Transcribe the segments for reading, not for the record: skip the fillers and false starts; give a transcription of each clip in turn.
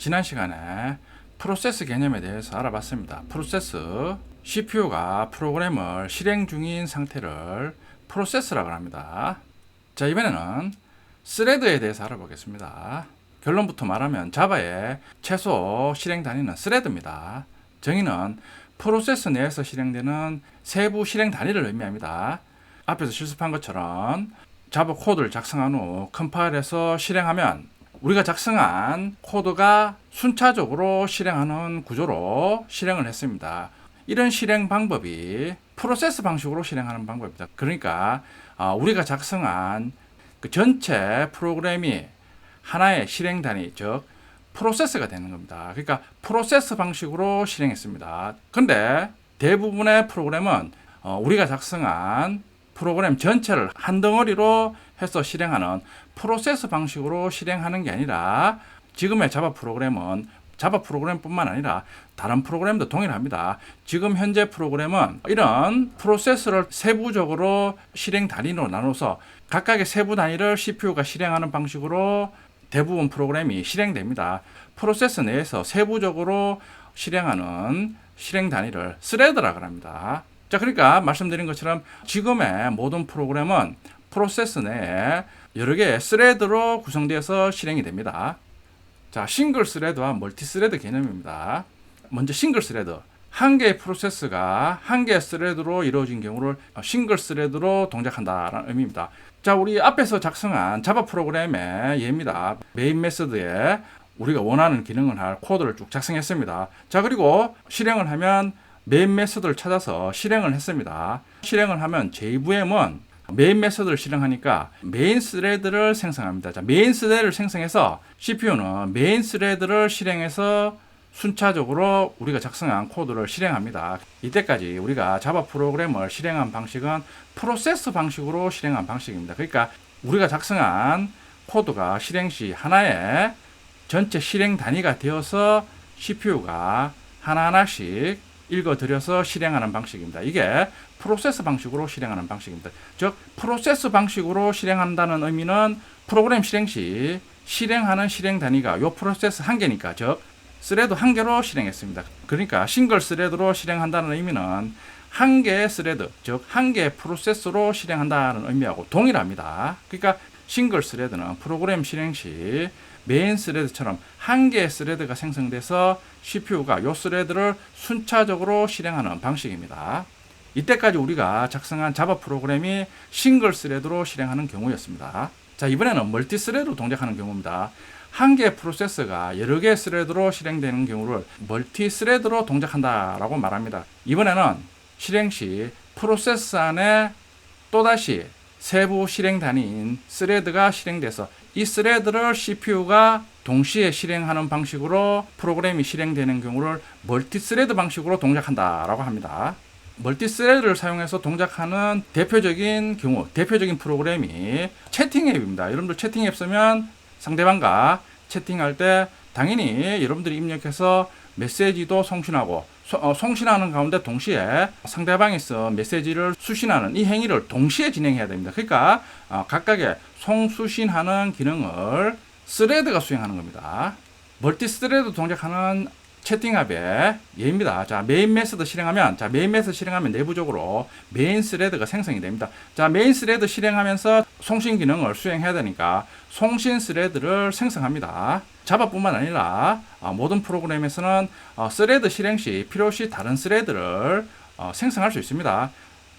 지난 시간에 프로세스 개념에 대해서 알아봤습니다. 프로세스, CPU가 프로그램을 실행 중인 상태를 프로세스라고 합니다. 자, 이번에는 스레드에 대해서 알아보겠습니다. 결론부터 말하면 자바의 최소 실행 단위는 스레드입니다. 정의는 프로세스 내에서 실행되는 세부 실행 단위를 의미합니다. 앞에서 실습한 것처럼 자바 코드를 작성한 후 컴파일해서 실행하면 우리가 작성한 코드가 순차적으로 실행하는 구조로 실행을 했습니다. 이런 실행 방법이 프로세스 방식으로 실행하는 방법입니다. 그러니까 우리가 작성한 그 전체 프로그램이 하나의 실행 단위, 즉 프로세스가 되는 겁니다. 그러니까 프로세스 방식으로 실행했습니다. 근데 대부분의 프로그램은 우리가 작성한 프로그램 전체를 한 덩어리로 해서 실행하는 프로세스 방식으로 실행하는 게 아니라 지금의 자바 프로그램은 자바 프로그램뿐만 아니라 다른 프로그램도 동일합니다. 지금 현재 프로그램은 이런 프로세스를 세부적으로 실행 단위로 나눠서 각각의 세부 단위를 CPU가 실행하는 방식으로 대부분 프로그램이 실행됩니다. 프로세스 내에서 세부적으로 실행하는 실행 단위를 스레드라고 합니다. 자, 그러니까 말씀드린 것처럼 지금의 모든 프로그램은 프로세스 내에 여러 개의 스레드로 구성되어서 실행이 됩니다. 자, 싱글 스레드와 멀티 스레드 개념입니다. 먼저 싱글 스레드. 한 개의 프로세스가 한 개의 스레드로 이루어진 경우를 싱글 스레드로 동작한다는 의미입니다. 자, 우리 앞에서 작성한 자바 프로그램의 예입니다. 메인 메서드에 우리가 원하는 기능을 할 코드를 쭉 작성했습니다. 자, 그리고 실행을 하면 메인 메서드를 찾아서 실행을 했습니다. 실행을 하면 JVM은 메인 메서드를 실행하니까 메인 스레드를 생성합니다. 자, 메인 스레드를 생성해서 CPU는 메인 스레드를 실행해서 순차적으로 우리가 작성한 코드를 실행합니다. 이때까지 우리가 자바 프로그램을 실행한 방식은 프로세스 방식으로 실행한 방식입니다. 그러니까 우리가 작성한 코드가 실행 시 하나의 전체 실행 단위가 되어서 CPU가 하나하나씩 읽어들여서 실행하는 방식입니다. 이게 프로세스 방식으로 실행하는 방식입니다. 즉, 프로세스 방식으로 실행한다는 의미는 프로그램 실행 시 실행하는 실행 단위가 요 프로세스 한 개니까, 즉 스레드 한 개로 실행했습니다. 그러니까 싱글 스레드로 실행한다는 의미는 한 개의 스레드, 즉 한 개의 프로세스로 실행한다는 의미하고 동일합니다. 그러니까 싱글 스레드는 프로그램 실행 시 메인 스레드처럼 한 개의 스레드가 생성돼서 CPU가 이 스레드를 순차적으로 실행하는 방식입니다. 이때까지 우리가 작성한 자바 프로그램이 싱글 스레드로 실행하는 경우였습니다. 자, 이번에는 멀티 스레드로 동작하는 경우입니다. 한 개의 프로세스가 여러 개의 스레드로 실행되는 경우를 멀티 스레드로 동작한다라고 말합니다. 이번에는 실행 시 프로세스 안에 또다시 세부 실행 단위인 스레드가 실행돼서 이 스레드를 CPU가 동시에 실행하는 방식으로 프로그램이 실행되는 경우를 멀티 스레드 방식으로 동작한다라고 합니다. 멀티 스레드를 사용해서 동작하는 대표적인 경우, 대표적인 프로그램이 채팅 앱입니다. 여러분들 채팅 앱 쓰면 상대방과 채팅할 때 당연히 여러분들이 입력해서 메시지도 송신하고 송신하는 가운데 동시에 상대방에서 메시지를 수신하는 이 행위를 동시에 진행해야 됩니다. 그러니까 각각의 송수신하는 기능을 스레드가 수행하는 겁니다. 멀티 스레드 동작하는 채팅 앱의 예입니다. 자, 메인 메서드 실행하면, 메인 메서드 실행하면 내부적으로 메인 스레드가 생성이 됩니다. 자, 메인 스레드 실행하면서 송신 기능을 수행해야 되니까 송신 스레드를 생성합니다. 자바뿐만 아니라 모든 프로그램에서는 스레드 실행 시 필요시 다른 스레드를 생성할 수 있습니다.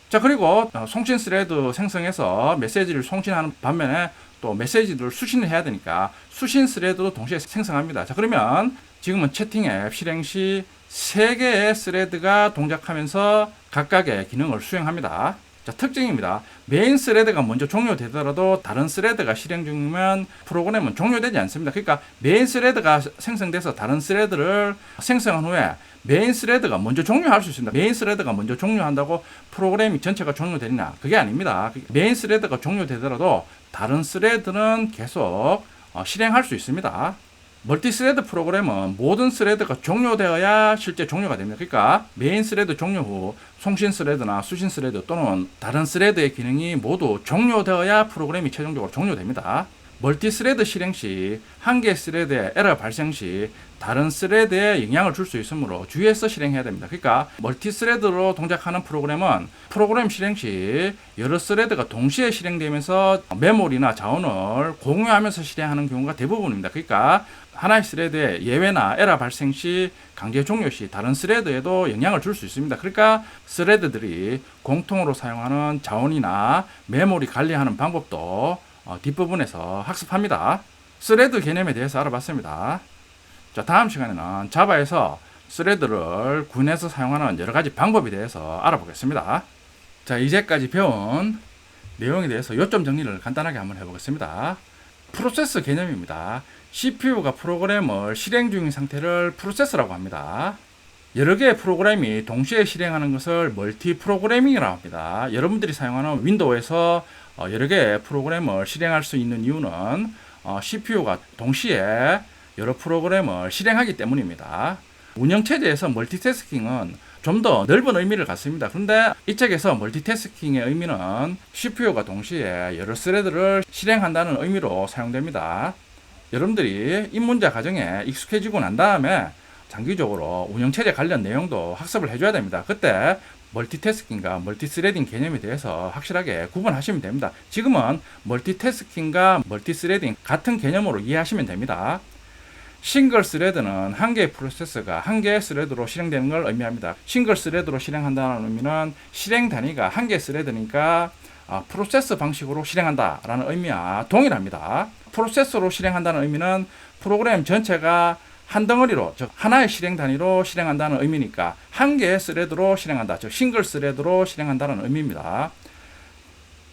자, 그리고 송신 스레드 생성해서 메시지를 송신하는 반면에 또 메시지를 수신을 해야 되니까 수신 스레드도 동시에 생성합니다. 자, 그러면 지금은 채팅 앱 실행 시 3개의 스레드가 동작하면서 각각의 기능을 수행합니다. 자, 특징입니다. 메인 스레드가 먼저 종료되더라도 다른 스레드가 실행 중이면 프로그램은 종료되지 않습니다. 그러니까 메인 스레드가 생성돼서 다른 스레드를 생성한 후에 메인 스레드가 먼저 종료할 수 있습니다. 메인 스레드가 먼저 종료한다고 프로그램이 전체가 종료되느냐? 그게 아닙니다. 메인 스레드가 종료되더라도 다른 스레드는 계속 실행할 수 있습니다. 멀티스레드 프로그램은 모든 스레드가 종료되어야 실제 종료가 됩니다. 그러니까 메인 스레드 종료 후 송신 스레드나 수신 스레드 또는 다른 스레드의 기능이 모두 종료되어야 프로그램이 최종적으로 종료됩니다. 멀티스레드 실행 시 한 개의 스레드에 에러 발생 시 다른 스레드에 영향을 줄 수 있으므로 주의해서 실행해야 됩니다. 그러니까 멀티스레드로 동작하는 프로그램은 프로그램 실행 시 여러 스레드가 동시에 실행되면서 메모리나 자원을 공유하면서 실행하는 경우가 대부분입니다. 그러니까 하나의 스레드에 예외나 에러 발생 시 강제 종료 시 다른 스레드에도 영향을 줄 수 있습니다. 그러니까 스레드들이 공통으로 사용하는 자원이나 메모리 관리하는 방법도 뒷부분에서 학습합니다. 스레드 개념에 대해서 알아봤습니다. 자, 다음 시간에는 자바에서 스레드를 구현해서 사용하는 여러 가지 방법에 대해서 알아보겠습니다. 자, 이제까지 배운 내용에 대해서 요점 정리를 간단하게 한번 해보겠습니다. 프로세스 개념입니다. CPU가 프로그램을 실행 중인 상태를 프로세스라고 합니다. 여러 개의 프로그램이 동시에 실행하는 것을 멀티 프로그래밍이라고 합니다. 여러분들이 사용하는 윈도우에서 여러 개의 프로그램을 실행할 수 있는 이유는 CPU가 동시에 여러 프로그램을 실행하기 때문입니다. 운영체제에서 멀티태스킹은 좀 더 넓은 의미를 갖습니다. 그런데 이 책에서 멀티태스킹의 의미는 CPU가 동시에 여러 스레드를 실행한다는 의미로 사용됩니다. 여러분들이 입문자 과정에 익숙해지고 난 다음에 장기적으로 운영체제 관련 내용도 학습을 해줘야 됩니다. 그때 멀티태스킹과 멀티스레딩 개념에 대해서 확실하게 구분하시면 됩니다. 지금은 멀티태스킹과 멀티스레딩 같은 개념으로 이해하시면 됩니다. 싱글 스레드는 한 개의 프로세서가 한 개의 스레드로 실행되는 걸 의미합니다. 싱글 스레드로 실행한다는 의미는 실행 단위가 한 개의 스레드니까 프로세서 방식으로 실행한다라는 의미와 동일합니다. 프로세서로 실행한다는 의미는 프로그램 전체가 한 덩어리로, 즉 하나의 실행 단위로 실행한다는 의미니까 한 개의 스레드로 실행한다, 즉 싱글 스레드로 실행한다는 의미입니다.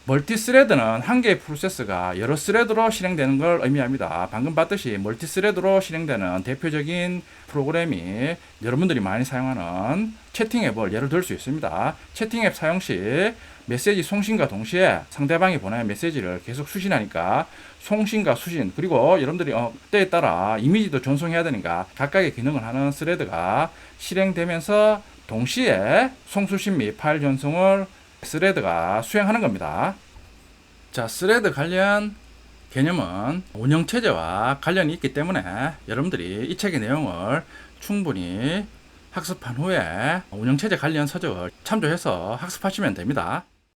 멀티스레드는 한 개의 프로세스가 여러 스레드로 실행되는 걸 의미합니다. 방금 봤듯이 멀티스레드로 실행되는 대표적인 프로그램이 여러분들이 많이 사용하는 채팅 앱을 예를 들 수 있습니다. 채팅 앱 사용 시 메시지 송신과 동시에 상대방이 보낸 메시지를 계속 수신하니까 송신과 수신, 그리고 여러분들이 때에 따라 이미지도 전송해야 되니까 각각의 기능을 하는 스레드가 실행되면서 동시에 송수신 및 파일 전송을 스레드가 수행하는 겁니다. 자, 스레드 관련 개념은 운영체제와 관련이 있기 때문에 여러분들이 이 책의 내용을 충분히 학습한 후에 운영체제 관련 서적을 참조해서 학습하시면 됩니다.